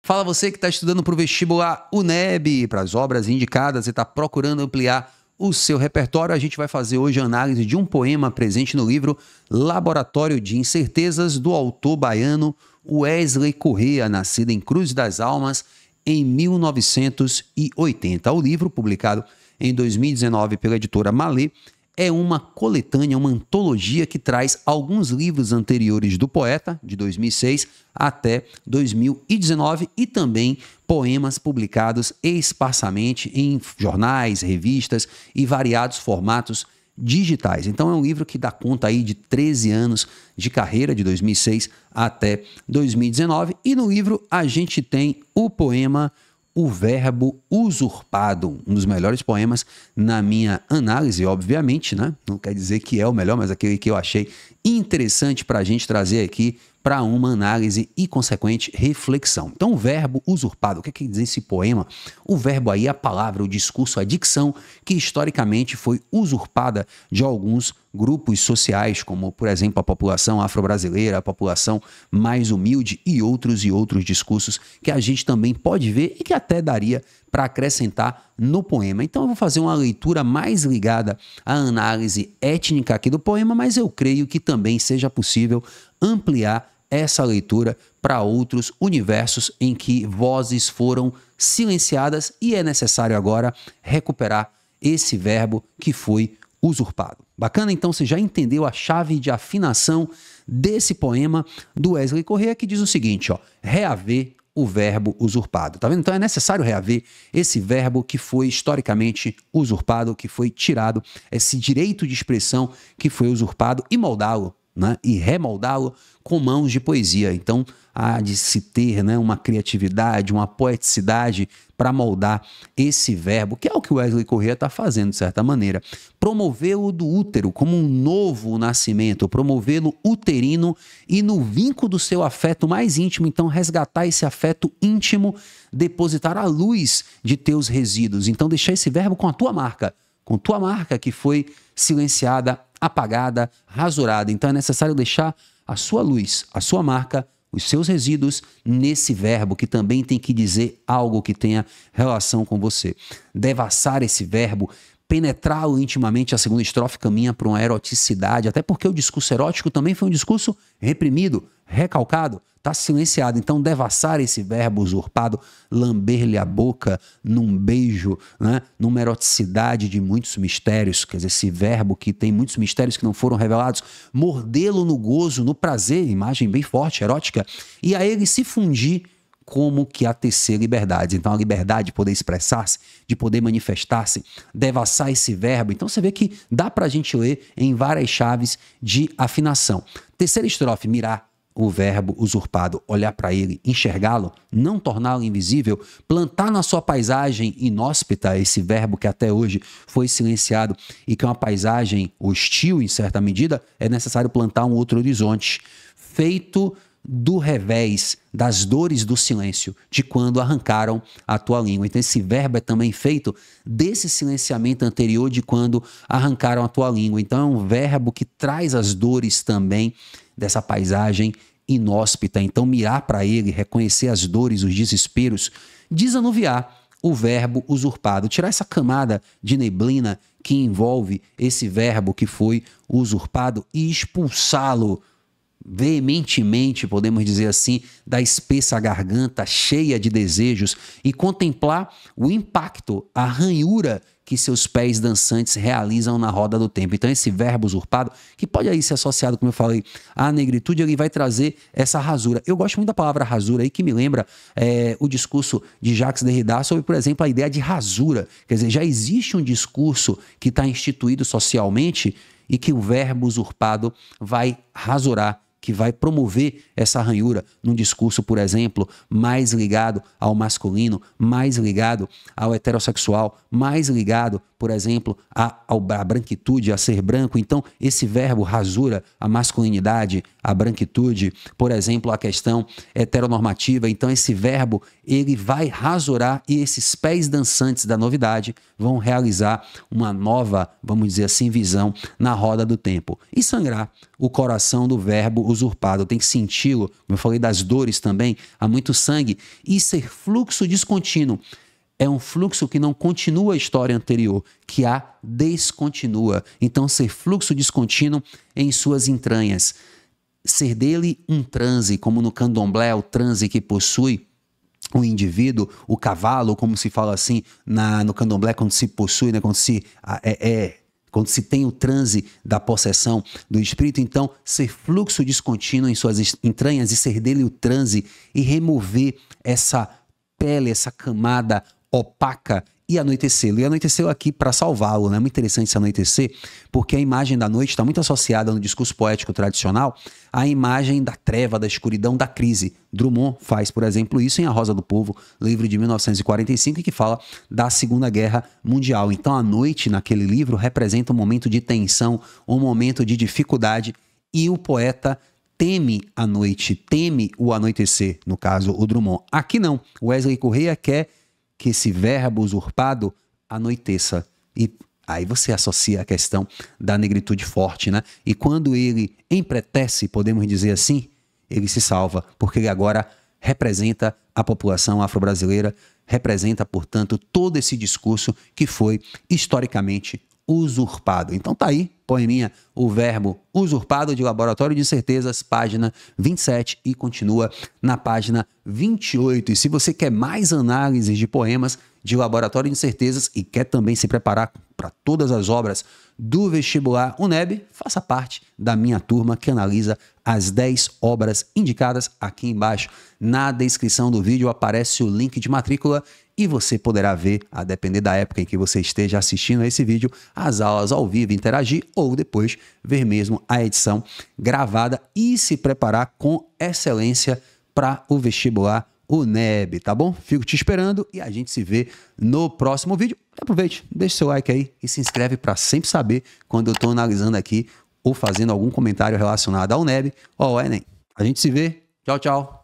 Fala você que está estudando para o vestibular UNEB, para as obras indicadas e está procurando ampliar o seu repertório. A gente vai fazer hoje a análise de um poema presente no livro Laboratório de Incertezas, do autor baiano Wesley Correa, nascido em Cruz das Almas em 1980. O livro, publicado em 2019 pela editora Malê, é uma coletânea, uma antologia que traz alguns livros anteriores do poeta, de 2006 até 2019, e também poemas publicados esparsamente em jornais, revistas e variados formatos digitais. Então é um livro que dá conta aí de 13 anos de carreira, de 2006 até 2019, e no livro a gente tem o poema O Verbo Usurpado, um dos melhores poemas na minha análise, obviamente, né? Não quer dizer que é o melhor, mas aquele que eu achei interessante para a gente trazer aqui para uma análise e consequente reflexão. Então, o verbo usurpado, o que quer dizer esse poema? O verbo aí é a palavra, o discurso, a dicção que historicamente foi usurpada de alguns grupos sociais, como, por exemplo, a população afro-brasileira, a população mais humilde e outros discursos que a gente também pode ver e que até daria para acrescentar no poema. Então eu vou fazer uma leitura mais ligada à análise étnica aqui do poema, mas eu creio que também seja possível ampliar essa leitura para outros universos em que vozes foram silenciadas e é necessário agora recuperar esse verbo que foi usurpado. Bacana? Então você já entendeu a chave de afinação desse poema do Wesley Correa, que diz o seguinte, ó: reaver o verbo usurpado. Tá vendo? Então é necessário reaver esse verbo que foi historicamente usurpado, que foi tirado, esse direito de expressão que foi usurpado, e moldá-lo, né? E remoldá-lo com mãos de poesia. Então há de se ter, né, uma criatividade, uma poeticidade para moldar esse verbo, que é o que o Wesley Correa está fazendo, de certa maneira. Promovê-lo do útero como um novo nascimento, promovê-lo uterino e no vínculo do seu afeto mais íntimo. Então resgatar esse afeto íntimo, depositar a luz de teus resíduos. Então deixar esse verbo com a tua marca que foi silenciada, apagada, rasurada. Então é necessário deixar a sua luz, a sua marca, os seus resíduos nesse verbo que também tem que dizer algo que tenha relação com você. Devassar esse verbo, penetrá-lo intimamente. A segunda estrofe caminha para uma eroticidade, até porque o discurso erótico também foi um discurso reprimido, recalcado, está silenciado. Então devassar esse verbo usurpado, lamber-lhe a boca num beijo, né? Numa eroticidade de muitos mistérios, quer dizer, esse verbo que tem muitos mistérios que não foram revelados, mordê-lo no gozo, no prazer, imagem bem forte, erótica, e a ele se fundir como que a tecer liberdades. Então a liberdade de poder expressar-se, de poder manifestar-se, devassar esse verbo. Então você vê que dá para a gente ler em várias chaves de afinação. Terceira estrofe, mirar o verbo usurpado, olhar para ele, enxergá-lo, não torná-lo invisível, plantar na sua paisagem inóspita, esse verbo que até hoje foi silenciado e que é uma paisagem hostil em certa medida, é necessário plantar um outro horizonte, feito do revés, das dores do silêncio, de quando arrancaram a tua língua. Então esse verbo é também feito desse silenciamento anterior, de quando arrancaram a tua língua. Então é um verbo que traz as dores também dessa paisagem inóspita. Então mirar para ele, reconhecer as dores, os desesperos, desanuviar o verbo usurpado, tirar essa camada de neblina que envolve esse verbo que foi usurpado e expulsá-lo veementemente, podemos dizer assim, da espessa garganta cheia de desejos, e contemplar o impacto, a ranhura que seus pés dançantes realizam na roda do tempo. Então esse verbo usurpado, que pode aí ser associado, como eu falei, à negritude, ele vai trazer essa rasura. Eu gosto muito da palavra rasura aí, que me lembra o discurso de Jacques Derrida sobre, por exemplo, a ideia de rasura. Quer dizer, já existe um discurso que está instituído socialmente e que o verbo usurpado vai rasurar, que vai promover essa ranhura num discurso, por exemplo, mais ligado ao masculino, mais ligado ao heterossexual, mais ligado, por exemplo, a branquitude, a ser branco. Então, esse verbo rasura a masculinidade, a branquitude, por exemplo, a questão heteronormativa. Então, esse verbo, ele vai rasurar e esses pés dançantes da novidade vão realizar uma nova, vamos dizer assim, visão na roda do tempo. E sangrar o coração do verbo usurpado. Tem que senti-lo, como eu falei das dores também, há muito sangue. E ser fluxo descontínuo. É um fluxo que não continua a história anterior, que a descontinua. Então, ser fluxo descontínuo em suas entranhas. Ser dele um transe, como no candomblé, o transe que possui o indivíduo, o cavalo, como se fala assim no candomblé, quando se possui, né, quando se tem o transe da possessão do espírito. Então, ser fluxo descontínuo em suas entranhas e ser dele o transe e remover essa pele, essa camada opaca e anoitecê-lo. E anoitecê-lo aqui para salvá-lo, né? É muito interessante esse anoitecer, porque a imagem da noite está muito associada no discurso poético tradicional à imagem da treva, da escuridão, da crise. Drummond faz, por exemplo, isso em A Rosa do Povo, livro de 1945, que fala da Segunda Guerra Mundial. Então, a noite, naquele livro, representa um momento de tensão, um momento de dificuldade, e o poeta teme a noite, teme o anoitecer, no caso, o Drummond. Aqui não. Wesley Correia quer que esse verbo usurpado anoiteça. E aí você associa a questão da negritude forte, né? E quando ele empretece, podemos dizer assim, ele se salva, porque ele agora representa a população afro-brasileira, representa, portanto, todo esse discurso que foi historicamente usurpado. Então tá aí, poeminha, o verbo usurpado, de Laboratório de Certezas, página 27, e continua na página 28. E se você quer mais análises de poemas de Laboratório de Certezas e quer também se preparar para todas as obras do vestibular UNEB, faça parte da minha turma que analisa as 10 obras indicadas. Aqui embaixo na descrição do vídeo aparece o link de matrícula e você poderá ver, a depender da época em que você esteja assistindo a esse vídeo, as aulas ao vivo, interagir, ou depois ver mesmo a edição gravada e se preparar com excelência para o vestibular UNEB, tá bom? Fico te esperando e a gente se vê no próximo vídeo. Aproveite, deixe seu like aí e se inscreve para sempre saber quando eu estou analisando aqui ou fazendo algum comentário relacionado ao UNEB ou ao Enem. A gente se vê. Tchau, tchau.